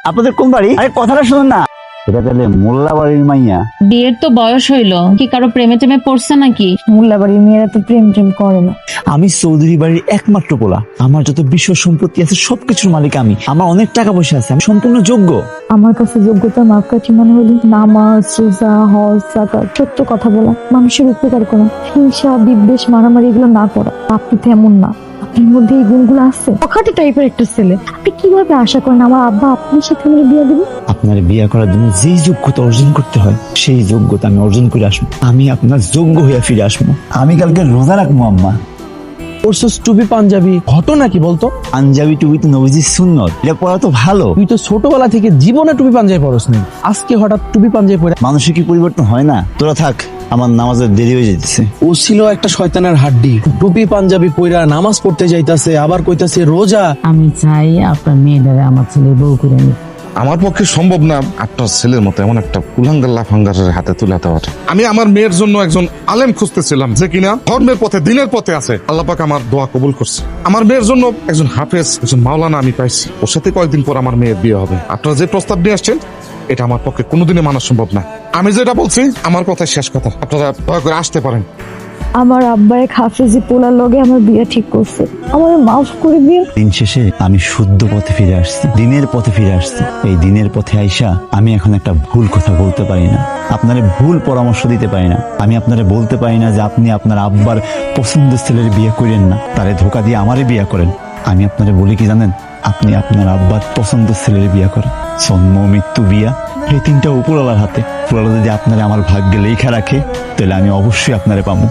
আপনাদের কোন বাড়ি? আরে কথাটা শুনুন না। এটা তাহলে মোল্লা বাড়ির মাইয়া? বিয়ের তো বয়স হইলো, কি কারো প্রেমে টেমে পড়ছে নাকি? মোল্লা বাড়ির মেয়েরা তো প্রেম টেম করে না। আমি চৌধুরী বাড়ির একমাত্র পোলা। আমার যত বিশ্ব সম্পত্তি আছে সবকিছুর মালিক আমি। আমার অনেক টাকা পয়সা আছে, আমি সম্পূর্ণ যোগ্য। আমার কাছে যোগ্যতা মাপকাঠি মানে হলো নামাজ, রোজা, হজ, যাকাত, সত্য কথা বলা, মানুষের উপকার করা, হিংসা, বিদ্বেষ, মারামারি এগুলো না করা। আপনি তো এমন না, আপনার মধ্যে এই গুণগুলো আছে। অখাটি টাইপের একটা ছেলে। আপনি কিভাবে আশা করেন আমার আব্বা আপনার সাথে আমার বিয়ে দেবে? আপনার বিয়ে করার জন্য যেই যোগ্যতা অর্জন করতে হয় সেই যোগ্যতা আমি অর্জন করে আসবো। আমি আপনার যোগ্য হয়ে ফিরে আসবো। আমি কালকে রোজা রাখবো আম্মা। পরশোস টুপি পাঞ্জাবি ঘটনা কি বলতো? পাঞ্জাবি টুপি তো নবীজির সুন্নত, এটা পড়া তো ভালো। তুই তো ছোটবেলা থেকে জীবনে টুপি পাঞ্জাবি পরস নি, আজকে হঠাৎ টুপি পাঞ্জাবি পরে। মানুষের কি পরিবর্তন হয় না? তোরা থাক, আমার নামাজের দেরি হয়ে যেতেছে। ও ছিল একটা শয়তানের হাড্ডি, টুপি পাঞ্জাবি পইরা নামাজ পড়তে যাইতাছে, আবার কইতাছে রোজা। আমি চাই আপনার মেয়েটারে আমার ছেলে বউ করে নিতে। আমার পক্ষে সম্ভব না আপনার ছেলের মতো এমন একটা কুলাঙ্গার লাফাঙ্গারের হাতে তুলে দেওয়াটা। আমি আমার মেয়ের জন্য একজন আলেম খুঁজতেছিলাম যে কিনা ধর্মের পথে দিনের পথে আছে। আল্লাহ পাক আমার দোয়া কবুল করছে। আমার মেয়ের জন্য একজন হাফেজ, একজন মাওলানা আমি পাইছি। ওর সাথে কয়েকদিন পর আমার মেয়ের বিয়ে হবে। আপনারা যে প্রস্তাব নিয়ে আসছেন এটা আমার পক্ষে কোনোদিনই মানা সম্ভব না। আমি যেটা বলছি আমার কথাই শেষ কথা। আপনারা দয়া করে আসতে পারেন। আমার আব্বা এক হাফেজি পোলার লগে আমার বিয়ে ঠিক করছে। আমার মাফ করে দিয়ে। দিন শেষে আমি শুদ্ধ পথে ফিরে আসছি, দিনের পথে ফিরে আসছি। এই দিনের পথে আইসা আমি এখন একটা ভুল কথা বলতে পারি না, আপনারে ভুল পরামর্শ দিতে পারি না। আমি আপনারে বলতে পারি না যে আপনি আপনার আব্বার পছন্দের ছেলের বিয়ে করেন না, তারে ধোকা দিয়ে আমারে বিয়ে করেন। আমি আপনারে বলি কি জানেন, আপনি আপনার আব্বার পছন্দের ছেলের বিয়ে করেন। জন্ম মৃত্যু বিয়া এই তিনটা উপরওয়ালার হাতে। উপরওয়ালা যদি আপনারে আমার ভাগ্যে লেখা রাখে তাহলে আমি অবশ্যই আপনারে পাবো।